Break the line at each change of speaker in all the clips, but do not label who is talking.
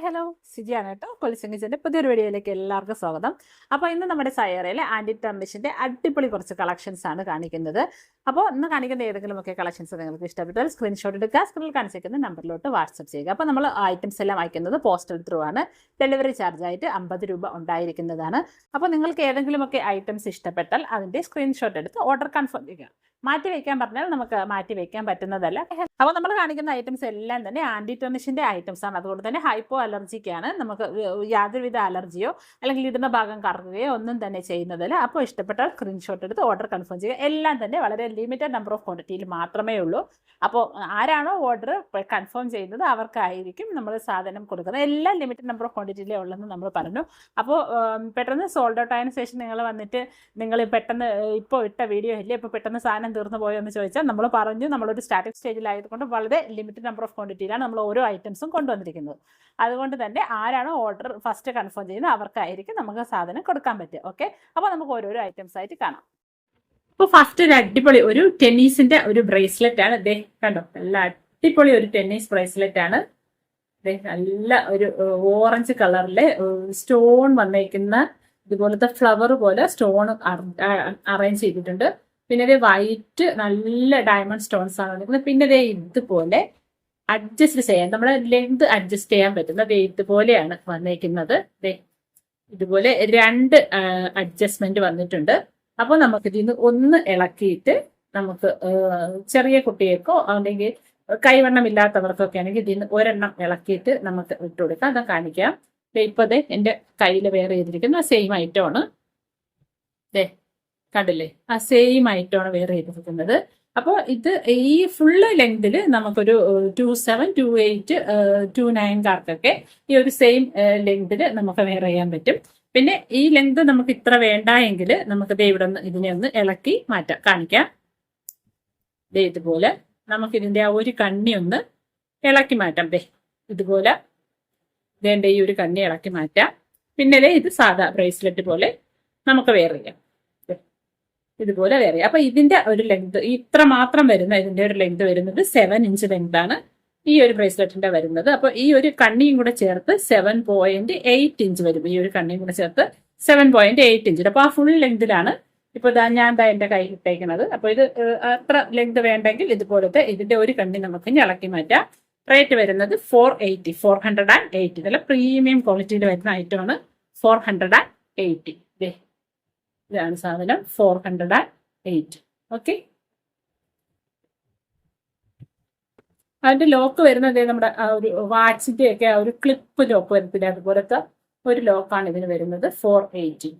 Hello സിജിയാണ് കേട്ടോ. കൊലിസിംഗിൻ്റെ പുതിയൊരു വീഡിയോയിലേക്ക് എല്ലാവർക്കും സ്വാഗതം. അപ്പോൾ ഇന്ന് നമ്മുടെ സയറയിലെ ആൻറ്റി ടർമിഷിൻ്റെ അടിപൊളി കുറച്ച് കളക്ഷൻസ് ആണ് കാണിക്കുന്നത്. അപ്പോൾ ഇന്ന് കാണിക്കുന്ന ഏതെങ്കിലുമൊക്കെ കളക്ഷൻസ് നിങ്ങൾക്ക് ഇഷ്ടപ്പെട്ടാൽ സ്ക്രീൻഷോട്ട് എടുക്കുക, സ്ക്രീനിൽ കാണിച്ചിരിക്കുന്ന നമ്പറിലോട്ട് വാട്സപ്പ് ചെയ്യുക. അപ്പോൾ നമ്മൾ ഐറ്റംസ് എല്ലാം അയക്കുന്നത് പോസ്റ്റൽ ത്രൂ ആണ്. ഡെലിവറി ചാർജ് ആയിട്ട് 50 രൂപ ഉണ്ടായിരിക്കുന്നതാണ്. അപ്പോൾ നിങ്ങൾക്ക് ഏതെങ്കിലുമൊക്കെ ഐറ്റംസ് ഇഷ്ടപ്പെട്ടാൽ അതിൻ്റെ സ്ക്രീൻഷോട്ട് എടുത്ത് ഓർഡർ കൺഫേം ചെയ്യുക. മാറ്റി വയ്ക്കാൻ പറഞ്ഞാൽ നമുക്ക് മാറ്റി വയ്ക്കാൻ പറ്റുന്നതല്ല. അപ്പോൾ നമ്മൾ കാണിക്കുന്ന ഐറ്റംസ് എല്ലാം തന്നെ ആൻറ്റി ടർമിഷിൻ്റെ ഐറ്റംസ് ആണ്. അതുകൊണ്ട് തന്നെ ഹൈപ്പോ അലർജിക്കാണ്. നമുക്ക് യാതൊരുവിധ അലർജിയോ അല്ലെങ്കിൽ ഇടുന്ന ഭാഗം കറങ്ങുകയോ ഒന്നും തന്നെ ചെയ്യുന്നതല്ല. അപ്പോൾ ഇഷ്ടപ്പെട്ടാൽ സ്ക്രീൻഷോട്ട് എടുത്ത് ഓർഡർ കൺഫേം ചെയ്യുക. എല്ലാം തന്നെ വളരെ ലിമിറ്റഡ് നമ്പർ ഓഫ് ക്വാണ്ടിറ്റിയിൽ മാത്രമേ ഉള്ളൂ. അപ്പോൾ ആരാണോ ഓർഡർ കൺഫേം ചെയ്യുന്നത് അവർക്കായിരിക്കും നമ്മൾ സാധനം കൊടുക്കുന്നത്. എല്ലാം ലിമിറ്റഡ് നമ്പർ ഓഫ് ക്വാണ്ടിറ്റിയിലേ ഉള്ളതെന്ന് നമ്മൾ പറഞ്ഞു. അപ്പോൾ പെട്ടെന്ന് സോൾഡ് ഔട്ട് ആയതിനു ശേഷം നിങ്ങൾ വന്നിട്ട് നിങ്ങൾ പെട്ടെന്ന് ഇപ്പോൾ ഇട്ട വീഡിയോ ഇല്ലേ ഇപ്പോൾ പെട്ടെന്ന് സാധനം തീർന്നു പോയോ എന്ന് ചോദിച്ചാൽ നമ്മൾ പറഞ്ഞു നമ്മളൊരു സ്റ്റാർട്ടിംഗ് സ്റ്റേജിലായതുകൊണ്ട് വളരെ ലിമിറ്റഡ് നമ്പർ ഓഫ് ക്വാണ്ടിറ്റിയിലാണ് നമ്മൾ ഓരോ ഐറ്റംസും കൊണ്ടുവന്നിരിക്കുന്നത്. അതുകൊണ്ട് തന്നെ ആരാണോ ഓർഡർ ഫസ്റ്റ് കൺഫേം ചെയ്യുന്നത് അവർക്കായിരിക്കും നമുക്ക് സാധനം കൊടുക്കാൻ പറ്റുക. ഓക്കെ, അപ്പോൾ നമുക്ക് ഓരോരോ ഐറ്റംസ് ആയിട്ട് കാണാം. അപ്പോൾ ഫസ്റ്റ് ഒരു അടിപൊളി ഒരു ടെന്നീസിന്റെ ഒരു ബ്രേസ്ലെറ്റ് ആണ്. ഇതേ കണ്ടോ, നല്ല അടിപൊളി ഒരു ടെന്നീസ് ബ്രേസ്ലെറ്റ് ആണ്. നല്ല ഒരു ഓറഞ്ച് കളറിലെ സ്റ്റോൺ വന്നേക്കുന്ന ഇതുപോലത്തെ ഫ്ലവർ പോലെ സ്റ്റോൺ അറേഞ്ച് ചെയ്തിട്ടുണ്ട്. പിന്നെ ഇത് വൈറ്റ് നല്ല ഡയമണ്ട് സ്റ്റോൺസ് ആണ് വന്നിരിക്കുന്നത്. പിന്നെ ഇതേ ഇതുപോലെ അഡ്ജസ്റ്റ് ചെയ്യാൻ നമ്മളെ ലെങ്ത് അഡ്ജസ്റ്റ് ചെയ്യാൻ പറ്റുന്നത് ഇതുപോലെയാണ് വന്നേക്കുന്നത്. ഇതുപോലെ 2 അഡ്ജസ്റ്റ്മെന്റ് വന്നിട്ടുണ്ട്. അപ്പോൾ നമുക്ക് ഇതിന്ന് ഒന്ന് ഇളക്കിയിട്ട് നമുക്ക് ചെറിയ കുട്ടികൾക്കോ അല്ലെങ്കിൽ കൈവണ്ണം ഇല്ലാത്തവർക്കൊക്കെ ആണെങ്കിൽ ഇതിന്ന് ഒരെണ്ണം ഇളക്കിയിട്ട് നമുക്ക് ഇട്ട് കൊടുക്കാം. അത് കാണിക്കാം. ഇപ്പൊ എന്റെ കയ്യിൽ വേറെ ചെയ്തിരിക്കുന്ന സെയിം ഐറ്റം ആണ്. കണ്ടില്ലേ, ആ സെയിം ഐറ്റമാണ് വേറെ ചെയ്തിരിക്കുന്നത്. അപ്പോൾ ഇത് ഈ ഫുള്ള് ലെങ്തിൽ നമുക്കൊരു 27, 28, 29 ഈ ഒരു സെയിം ലെങ്തിൽ നമുക്ക് വെയർ ചെയ്യാൻ പറ്റും. പിന്നെ ഈ ലെങ്ത് നമുക്ക് ഇത്ര വേണ്ട എങ്കിൽ നമുക്ക് ഇവിടെ ഒന്ന് ഇതിനെ ഒന്ന് ഇളക്കി മാറ്റാം. കാണിക്കാം. ഇതുപോലെ നമുക്ക് ഇതിന്റെ ആ ഒരു കണ്ണി ഒന്ന് ഇളക്കി മാറ്റാം. ഇതുപോലെ വേണ്ട ഈ ഒരു കണ്ണി ഇളക്കി മാറ്റാം. പിന്നെ ഇത് സാധാ ബ്രേസ്ലെറ്റ് പോലെ നമുക്ക് വെയർ ചെയ്യാം. ഇതുപോലെ വേറെ. അപ്പൊ ഇതിന്റെ ഒരു ലെങ്ത് ഇത്ര മാത്രം വരുന്ന ഇതിന്റെ ഒരു ലെങ്ത് വരുന്നത് 7 ഇഞ്ച് ലെങ്ത് ആണ് ഈ ഒരു ബ്രേസ്ലെറ്റിന്റെ വരുന്നത്. അപ്പൊ ഈ ഒരു കണ്ണിയും കൂടെ ചേർത്ത് 7.8 ഇഞ്ച് വരും. ഈ ഒരു കണ്ണിയും കൂടെ ചേർത്ത് 7.8 ഇഞ്ച്. അപ്പൊ ആ ഫുൾ ലെങ്തിലാണ് ഇപ്പൊ ഞാൻ എന്റെ കയ്യിൽ ഇട്ടേക്കുന്നത്. അപ്പൊ ഇത് അത്ര ലെങ്ത് വേണ്ടെങ്കിൽ ഇതുപോലത്തെ ഇതിന്റെ ഒരു കണ്ണി നമുക്ക് ഇളക്കി മാറ്റാം. റേറ്റ് വരുന്നത് 480. നല്ല പ്രീമിയം ക്വാളിറ്റിയിൽ വരുന്ന ഐറ്റമാണ് 480. ഇതാണ് സാധനം 408. ഓക്കെ, അതിന്റെ ലോക്ക് വരുന്നത് നമ്മുടെ ആ ഒരു വാച്ചിന്റെ ഒക്കെ ആ ഒരു ക്ലിപ്പ് ലോക്ക് വരത്തില്ല, അതുപോലത്തെ ഒരു ലോക്കാണ് ഇതിന് വരുന്നത് 480.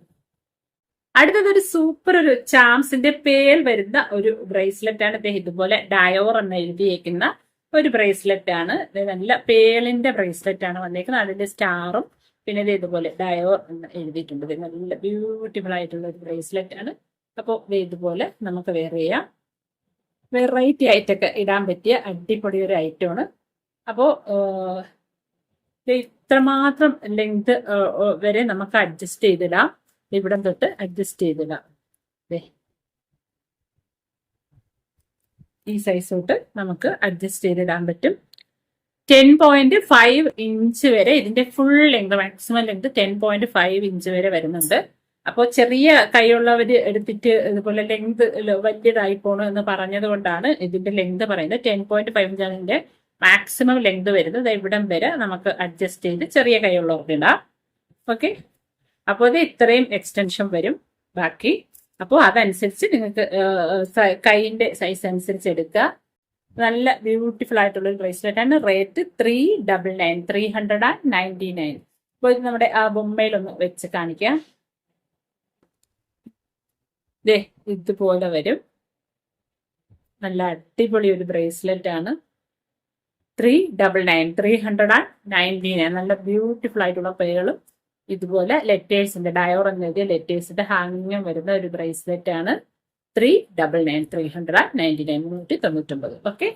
അടുത്തത് ഒരു സൂപ്പർ ഒരു ചാംസിന്റെ പേൽ വരുന്ന ഒരു ബ്രേസ്ലെറ്റ് ആണ്. ഇതുപോലെ ഡയോർ എന്ന് എഴുതിയേക്കുന്ന ഒരു ബ്രേസ്ലെറ്റ് ആണ്. നല്ല പേളിന്റെ ബ്രേസ്ലെറ്റ് ആണ് വന്നേക്കുന്നത്. അതിന്റെ സ്റ്റാറും പിന്നെ ഇതുപോലെ ഡയോർ എന്ന് എഴുതിയിട്ടുണ്ട്. നല്ല ബ്യൂട്ടിഫുൾ ആയിട്ടുള്ള ഒരു ബ്രേസ്ലെറ്റ് ആണ്. അപ്പോൾ ഇതുപോലെ നമുക്ക് വെയർ ചെയ്യാം. വെറൈറ്റി ആയിട്ടൊക്കെ ഇടാൻ പറ്റിയ അടിപൊളി ഒരു ഐറ്റമാണ്. അപ്പോൾ ഇത്രമാത്രം ലെങ്ത് വരെ നമുക്ക് അഡ്ജസ്റ്റ് ചെയ്തിടാം. ഇവിടം തൊട്ട് അഡ്ജസ്റ്റ് ചെയ്തിടാം. ഈ സൈസ് തൊട്ട് നമുക്ക് അഡ്ജസ്റ്റ് ചെയ്തിടാൻ പറ്റും. 10.5 ഇഞ്ച് വരെ ഇതിന്റെ full length, maximum length 10.5 inch വരെ വരുന്നുണ്ട്. അപ്പോൾ ചെറിയ കൈയുള്ളവര് എടുത്തിട്ട് ഇതുപോലെ ലെങ്ത് വലിയതായി പോകണം എന്ന് പറഞ്ഞത് കൊണ്ടാണ് ഇതിന്റെ ലെങ്ത് പറയുന്നത്. 10.5 ഇഞ്ചാണ് ഇതിന്റെ മാക്സിമം ലെങ്ത് വരുന്നത്. ഇവിടം വരെ നമുക്ക് അഡ്ജസ്റ്റ് ചെയ്ത് ചെറിയ കൈയുള്ളവർക്ക് ഇടാം. ഓക്കെ, അപ്പോൾ ഇത് ഇത്രയും എക്സ്റ്റൻഷൻ വരും ബാക്കി. അപ്പോൾ അതനുസരിച്ച് നിങ്ങൾക്ക് കൈയിന്റെ സൈസ് അനുസരിച്ച് എടുക്കുക. നല്ല ബ്യൂട്ടിഫുൾ ആയിട്ടുള്ള ഒരു ബ്രേസ്ലെറ്റ് ആണ്. റേറ്റ് 399. അപ്പോൾ ഇത് നമ്മുടെ ആ ബൊമ്മയിലൊന്ന് വെച്ച് കാണിക്കാം. ഇതുപോലെ വരും. നല്ല അടിപൊളി ഒരു ബ്രേസ്ലെറ്റ് ആണ്. 399. നല്ല ബ്യൂട്ടിഫുൾ ആയിട്ടുള്ള പേളും ഇതുപോലെ ലെറ്റേഴ്സിന്റെ ഡയോർ എന്ന് എഴുതിയ ലെറ്റേഴ്സിന്റെ ഹാങ്ങിങ്ങും വരുന്ന ഒരു ബ്രേസ്ലെറ്റ് ആണ്. 399. ഓക്കെ,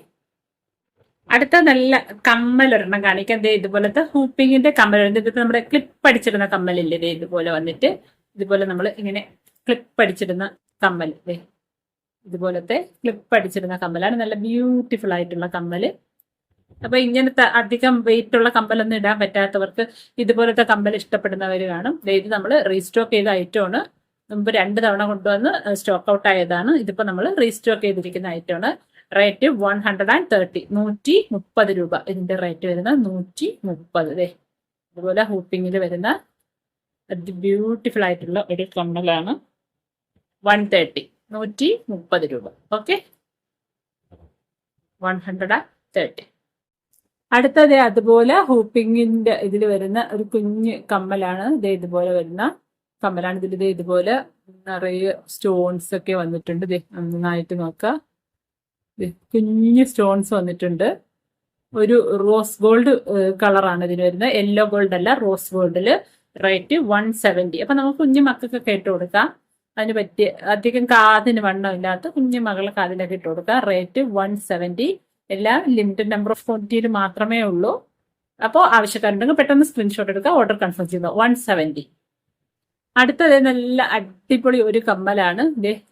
അടുത്ത നല്ല കമ്മൽ ഒരെണ്ണം കാണിക്കാം. ഇതുപോലത്തെ ഹൂപ്പിങ്ങിന്റെ കമ്മൽ. ഇത് നമ്മുടെ ക്ലിപ്പ് അടിച്ചിടുന്ന കമ്മലില്ലേ, ഇതുപോലെ വന്നിട്ട് ഇതുപോലെ നമ്മൾ ഇങ്ങനെ ക്ലിപ്പ് അടിച്ചിടുന്ന കമ്മൽ. ഇതുപോലത്തെ ക്ലിപ്പ് അടിച്ചിടുന്ന കമ്മലാണ്. നല്ല ബ്യൂട്ടിഫുൾ ആയിട്ടുള്ള കമ്മല്. അപ്പൊ ഇങ്ങനത്തെ അധികം വെയിറ്റ് ഉള്ള കമ്മലൊന്നും ഇടാൻ പറ്റാത്തവർക്ക് ഇതുപോലത്തെ കമ്മൽ ഇഷ്ടപ്പെടുന്നവർ കാണും. ഇത് നമ്മൾ റീസ്റ്റോക്ക് ചെയ്ത ഐറ്റമാണ്. മുമ്പ് 2 തവണ കൊണ്ടുവന്ന് സ്റ്റോക്ക് ഔട്ട് ആയതാണ്. ഇതിപ്പോ നമ്മൾ റീസ്റ്റോക്ക് ചെയ്തിരിക്കുന്ന ഐറ്റമാണ്. റേറ്റ് 130, 130 രൂപ ഇതിന്റെ റേറ്റ് വരുന്നത്. 130. അതുപോലെ ഹൂപ്പിങ്ങിൽ വരുന്ന ബ്യൂട്ടിഫുൾ ആയിട്ടുള്ള ഒരു കമ്മലാണ്. 130, 130 രൂപ. ഓക്കെ, 130. അടുത്തത് അതുപോലെ ഹൂപ്പിങ്ങിന്റെ ഇതിൽ വരുന്ന ഒരു കുഞ്ഞ് കമ്മലാണ്. ഇതുപോലെ വരുന്ന കമ്മലാണ്. ഇതിൽ ഇതുപോലെ നിറയെ സ്റ്റോൺസ് ഒക്കെ വന്നിട്ടുണ്ട്. നന്നായിട്ട് നോക്കാം, കുഞ്ഞ് സ്റ്റോൺസ് വന്നിട്ടുണ്ട്. ഒരു റോസ് ഗോൾഡ് കളറാണ് ഇതിന് വരുന്നത്. യെല്ലോ ഗോൾഡ് അല്ല, റോസ് ഗോൾഡില്. റേറ്റ് 170. അപ്പൊ നമുക്ക് കുഞ്ഞു മക്കൾക്കൊക്കെ ഇട്ട് കൊടുക്കാം. അതിന് പറ്റിയ അധികം കാതിന് വണ്ണം ഇല്ലാത്ത കുഞ്ഞു മകളെ കാതിലൊക്കെ ഇട്ട് കൊടുക്കാം. റേറ്റ് 170. എല്ലാം ലിമിറ്റഡ് നമ്പർ ഓഫ് ക്വാണ്ടിറ്റിയിൽ മാത്രമേ ഉള്ളൂ. അപ്പോൾ ആവശ്യക്കാരുണ്ടെങ്കിൽ പെട്ടെന്ന് സ്ക്രീൻഷോട്ട് എടുക്കുക, ഓർഡർ കൺഫേം ചെയ്യുക. 170. അടുത്തത് നല്ല അടിപൊളി ഒരു കമ്മലാണ്.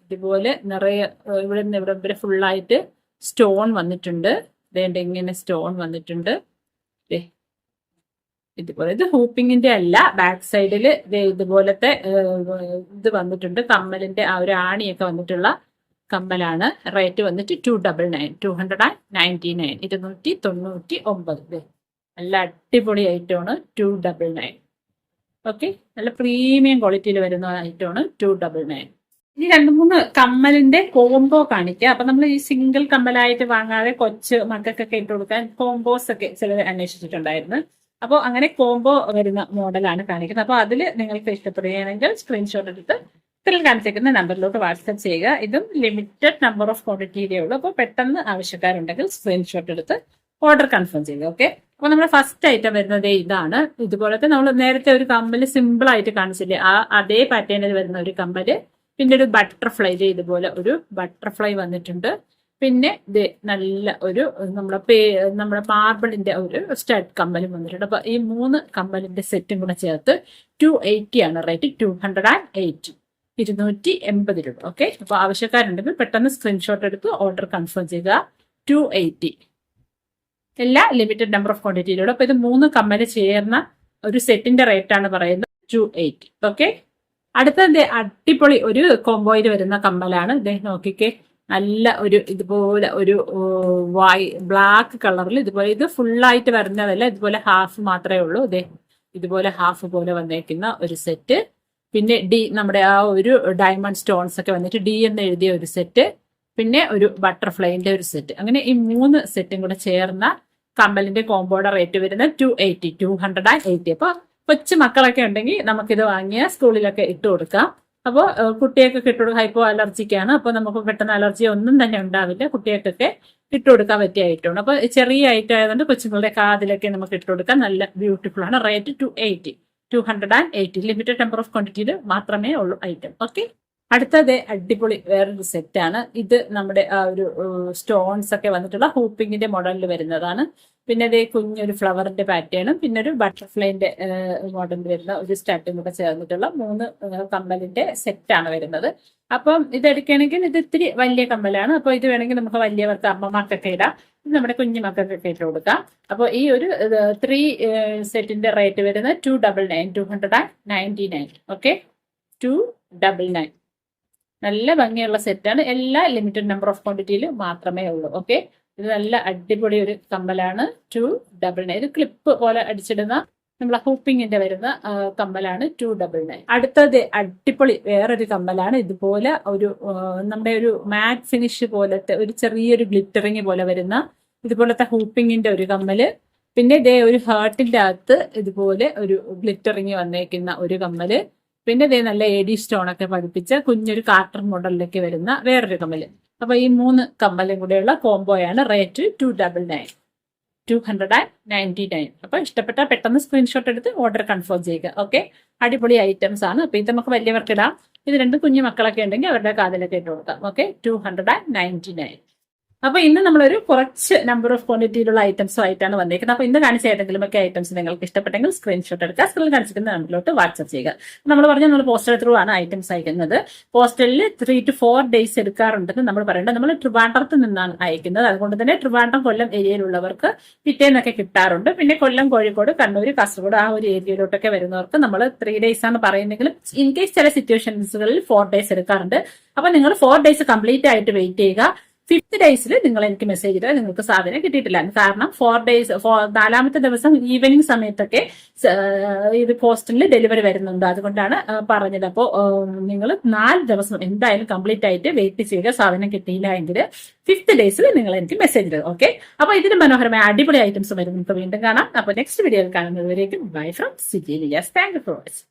ഇതുപോലെ നിറയെ ഇവിടെ നിന്ന് ഇവിടെ വരെ ഫുള്ളായിട്ട് സ്റ്റോൺ വന്നിട്ടുണ്ട്. ഇങ്ങനെ സ്റ്റോൺ വന്നിട്ടുണ്ട്. ഇതുപോലെ ഇത് ഹൂപ്പിങ്ങിന്റെ അല്ല, ബാക്ക് സൈഡിൽ ഇതുപോലത്തെ ഇത് വന്നിട്ടുണ്ട്. കമ്മലിന്റെ ആ ഒരു ആണിയൊക്കെ വന്നിട്ടുള്ള കമ്മലാണ്. റേറ്റ് വന്നിട്ട് 299, 299, 299. നല്ല അടിപൊളി ഐറ്റമാണ്. 299. ഓക്കെ, നല്ല പ്രീമിയം ക്വാളിറ്റിയിൽ വരുന്ന ഐറ്റമാണ് 299. ഇനി 2-3 കമ്മലിന്റെ കോംബോ കാണിക്കുക. അപ്പൊ നമ്മൾ ഈ സിംഗിൾ കമ്മലായിട്ട് വാങ്ങാതെ കൊച്ച് മക്കൾക്കൊക്കെ ഇട്ട് കൊടുക്കാൻ കോംബോസ് ഒക്കെ ചിലർ അന്വേഷിച്ചിട്ടുണ്ടായിരുന്നു. അപ്പോൾ അങ്ങനെ കോംബോ വരുന്ന മോഡലാണ് കാണിക്കുന്നത്. അപ്പോൾ അതിൽ നിങ്ങൾക്ക് ഇഷ്ടപ്പെടുകയാണെങ്കിൽ സ്ക്രീൻഷോട്ട് എടുത്ത് ഇതിൽ കാണിച്ചേക്കുന്ന നമ്പറിലോട്ട് വാട്സ്ആപ്പ് ചെയ്യുക. ഇതും ലിമിറ്റഡ് നമ്പർ ഓഫ് ക്വാണ്ടിറ്റിയിലേ ഉള്ളൂ. അപ്പോൾ പെട്ടെന്ന് ആവശ്യക്കാരുണ്ടെങ്കിൽ സ്ക്രീൻഷോട്ട് എടുത്ത് ഓർഡർ കൺഫേം ചെയ്യുക. ഓക്കെ, അപ്പോൾ നമ്മുടെ ഫസ്റ്റ് ഐറ്റം വരുന്നത് ഇതാണ്. ഇതുപോലത്തെ നമ്മൾ നേരത്തെ ഒരു കമ്മല് സിമ്പിൾ ആയിട്ട് കാണിച്ചില്ലേ, അതേ പാറ്റേണിൽ വരുന്ന ഒരു കമ്മല്. പിന്നെ ഒരു ബട്ടർഫ്ലൈ, ഇതുപോലെ ഒരു ബട്ടർഫ്ലൈ വന്നിട്ടുണ്ട്. പിന്നെ ഇത് നല്ല ഒരു നമ്മുടെ മാർബിളിന്റെ ഒരു സ്റ്റഡ് കമ്മലും വന്നിട്ടുണ്ട്. അപ്പൊ ഈ 3 കമ്മലിന്റെ സെറ്റും കൂടെ ചേർത്ത് 280 ആണ് റേറ്റ്. 280, 280 രൂപ. ഓക്കെ, അപ്പൊ ആവശ്യക്കാരുണ്ടെങ്കിൽ പെട്ടെന്ന് സ്ക്രീൻഷോട്ട് എടുത്ത് ഓർഡർ കൺഫേം ചെയ്യുക. 280. എല്ലാ ലിമിറ്റഡ് നമ്പർ ഓഫ് ക്വാണ്ടിറ്റിയിലൂടെ. അപ്പൊ ഇത് 3 കമ്മല് ചേർന്ന ഒരു സെറ്റിന്റെ റേറ്റ് ആണ് പറയുന്നത് 280. ഓക്കെ, അടുത്ത അടിപൊളി ഒരു കോംബോയിൽ വരുന്ന കമ്മലാണ്. നോക്കിക്കേ, നല്ല ഒരു ഇതുപോലെ ഒരു ബ്ലാക്ക് കളറിൽ ഇതുപോലെ. ഇത് ഫുള്ളായിട്ട് വരുന്നതല്ല, ഇതുപോലെ ഹാഫ് മാത്രമേ ഉള്ളൂ. ഇതുപോലെ ഹാഫ് പോലെ വന്നേക്കുന്ന ഒരു സെറ്റ്. പിന്നെ നമ്മുടെ ആ ഒരു ഡയമണ്ട് സ്റ്റോൺസ് ഒക്കെ വന്നിട്ട് D എന്ന് എഴുതിയ ഒരു സെറ്റ്. പിന്നെ ഒരു ബട്ടർഫ്ലൈന്റെ ഒരു സെറ്റ്. അങ്ങനെ ഈ 3 സെറ്റും കൂടെ ചേർന്ന കമ്മലിന്റെ കോംബോയുടെ റേറ്റ് വരുന്നത് 280, 280. അപ്പൊ കൊച്ചു മക്കളൊക്കെ ഉണ്ടെങ്കിൽ നമുക്കിത് വാങ്ങിയ സ്കൂളിലൊക്കെ ഇട്ട് കൊടുക്കാം. അപ്പോൾ കുട്ടികൾക്കൊക്കെ ഇട്ട് കൊടുക്കാം. ഹൈപ്പോ അലർജിക്കാണ്. അപ്പോൾ നമുക്ക് പെട്ടെന്ന് അലർജി ഒന്നും തന്നെ ഉണ്ടാവില്ല. കുട്ടികൾക്കൊക്കെ ഇട്ട് കൊടുക്കാൻ പറ്റിയ ഐറ്റമാണ്. അപ്പോൾ ചെറിയ ഐറ്റം ആയതുകൊണ്ട് കൊച്ചുങ്ങളുടെ കാതിലൊക്കെ നമുക്ക് ഇട്ട് കൊടുക്കാം. നല്ല ബ്യൂട്ടിഫുൾ ആണ്. റേറ്റ് 280, 280. ലിമിറ്റഡ് നമ്പർ ഓഫ് ക്വാണ്ടിറ്റിയിൽ മാത്രമേ ഉള്ളൂ ഐറ്റം. ഓക്കെ, അടുത്തത് അടിപൊളി വേറൊരു സെറ്റാണ്. ഇത് നമ്മുടെ ആ ഒരു സ്റ്റോൺസ് ഒക്കെ വന്നിട്ടുള്ള ഹൂപ്പിങ്ങിന്റെ മോഡലിൽ വരുന്നതാണ്. പിന്നെ അതേ കുഞ്ഞൊരു ഫ്ലവറിന്റെ പാറ്റേണും പിന്നെ ഒരു ബട്ടർഫ്ലൈന്റെ മോഡലിൽ വരുന്ന ഒരു സ്റ്റാർട്ടും കൂടെ ചേർന്നിട്ടുള്ള 3 കമ്മലിന്റെ സെറ്റാണ് വരുന്നത്. അപ്പം ഇത് എടുക്കുകയാണെങ്കിൽ ഇത് ഇത്തിരി വലിയ കമ്മലാണ്. അപ്പോൾ ഇത് വേണമെങ്കിൽ നമുക്ക് വലിയവർക്ക് അമ്മമാർക്കൊക്കെ ഇടാം, നമ്മുടെ കുഞ്ഞുമക്കൾക്കൊക്കെ ഇട്ട് കൊടുക്കാം. അപ്പോൾ ഈ ഒരു 3 സെറ്റിന്റെ റേറ്റ് വരുന്നത് 299, 299. ഓക്കെ, 299. നല്ല ഭംഗിയുള്ള സെറ്റാണ്. എല്ലാ ലിമിറ്റഡ് നമ്പർ ഓഫ് ക്വാണ്ടിറ്റിയിൽ മാത്രമേ ഉള്ളൂ. ഓക്കെ, ഇത് നല്ല അടിപൊളി ഒരു കമ്മലാണ്. 299. ഇത് ക്ലിപ്പ് പോലെ അടിച്ചിടുന്ന നമ്മളെ ഹൂപ്പിങ്ങിന്റെ വരുന്ന കമ്മലാണ് 299. അടുത്തത് അടിപൊളി വേറൊരു കമ്മലാണ്. ഇതുപോലെ ഒരു നമ്മുടെ ഒരു മാറ്റ് ഫിനിഷ് പോലത്തെ ഒരു ചെറിയൊരു ഗ്ലിറ്ററിങ് പോലെ വരുന്ന ഇതുപോലത്തെ ഹൂപ്പിങ്ങിന്റെ ഒരു കമ്മല്. പിന്നെ ഇതേ ഒരു ഹാർട്ടിന്റെ അകത്ത് ഇതുപോലെ ഒരു ഗ്ലിറ്ററിങ് വന്നേക്കുന്ന ഒരു കമ്മല്. പിന്നെ ഇതേ നല്ല AD സ്റ്റോൺ ഒക്കെ പതിപ്പിച്ച കുഞ്ഞൊരു കാർട്ടൺ മോഡലിലേക്ക് വരുന്ന വേറൊരു കമ്മല്. അപ്പൊ ഈ 3 കമ്മലും കൂടെയുള്ള കോംബോയാണ്. റേറ്റ് 299, 299. അപ്പൊ ഇഷ്ടപ്പെട്ടാൽ പെട്ടെന്ന് സ്ക്രീൻഷോട്ട് എടുത്ത് ഓർഡർ കൺഫേം ചെയ്യുക. ഓക്കെ, അടിപൊളി ഐറ്റംസ് ആണ്. അപ്പൊ ഇത് നമുക്ക് വലിയവർക്ക് ഇടാം. ഇത് 2 കുഞ്ഞു മക്കളൊക്കെ ഉണ്ടെങ്കിൽ അവരുടെ കാതിലൊക്കെ ഇട്ട് കൊടുക്കാം. ഓക്കെ, 299. അപ്പൊ ഇന്ന് നമ്മളൊരു കുറച്ച് നമ്പർ ഓഫ് ക്വാണ്ടിറ്റിയിലുള്ള ഐറ്റംസും ആയിട്ടാണ് വന്നിരിക്കുന്നത്. അപ്പൊ ഇന്ന് കാണിച്ച ഏതെങ്കിലുമൊക്കെ ഐറ്റംസ് നിങ്ങൾക്ക് ഇഷ്ടപ്പെട്ടെങ്കിൽ സ്ക്രീൻഷോട്ട് എടുക്കുക, സ്ക്രീനിൽ കാണിച്ചിരിക്കുന്ന നമ്പറിലോട്ട് വാട്സ്ആപ്പ് ചെയ്യുക. നമ്മൾ പറഞ്ഞു നമ്മൾ പോസ്റ്റൽ ത്രൂ ആണ് ഐറ്റംസ് അയക്കുന്നത്. പോസ്റ്റലിൽ 3 to 4 days എടുക്കാറുണ്ടെന്ന് നമ്മൾ പറയേണ്ടത്. നമ്മൾ ട്രിവാൻഡ്രത്ത് നിന്നാണ് അയക്കുന്നത്. അതുകൊണ്ട് തന്നെ ട്രിവാൻഡ്രം കൊല്ലം ഏരിയയിലുള്ളവർക്ക് പിറ്റേന്നൊക്കെ കിട്ടാറുണ്ട്. പിന്നെ കൊല്ലം, കോഴിക്കോട്, കണ്ണൂർ, കാസർഗോഡ് ആ ഒരു ഏരിയയിലോട്ടൊക്കെ വരുന്നവർക്ക് നമ്മൾ 3 days ആണ് പറയുന്നെങ്കിലും ഇൻ കേസ് ചില സിറ്റുവേഷൻസുകളിൽ 4 days എടുക്കാറുണ്ട്. അപ്പൊ നിങ്ങൾ 4 days കംപ്ലീറ്റ് ആയിട്ട് വെയിറ്റ് ചെയ്യുക. 5th ഡേയ്സിൽ നിങ്ങൾ എനിക്ക് മെസ്സേജ് ഇട്ടാൽ നിങ്ങൾക്ക് സാധനം കിട്ടിയിട്ടില്ല. കാരണം 4 days 4ാമത്തെ ദിവസം ഈവനിങ് സമയത്തൊക്കെ ഇത് പോസ്റ്റലിൽ ഡെലിവറി വരുന്നുണ്ട്. അതുകൊണ്ടാണ് പറഞ്ഞത്. അപ്പോൾ നിങ്ങൾ 4 ദിവസം എന്തായാലും കംപ്ലീറ്റ് ആയിട്ട് വെയിറ്റ് ചെയ്യുക. സാധനം കിട്ടിയില്ല എങ്കിൽ 5th ഡേയ്സിൽ നിങ്ങൾ എനിക്ക് മെസ്സേജ് ഇടുക. ഓക്കെ, അപ്പൊ ഇതിന് മനോഹരമായ അടിപൊളി ഐറ്റംസ് വരും. നമുക്ക് വീണ്ടും കാണാം. അപ്പൊ നെക്സ്റ്റ് വീഡിയോയിൽ കാണുന്നതുവരേക്കും bye from Siji Liyas. Thank you for watching.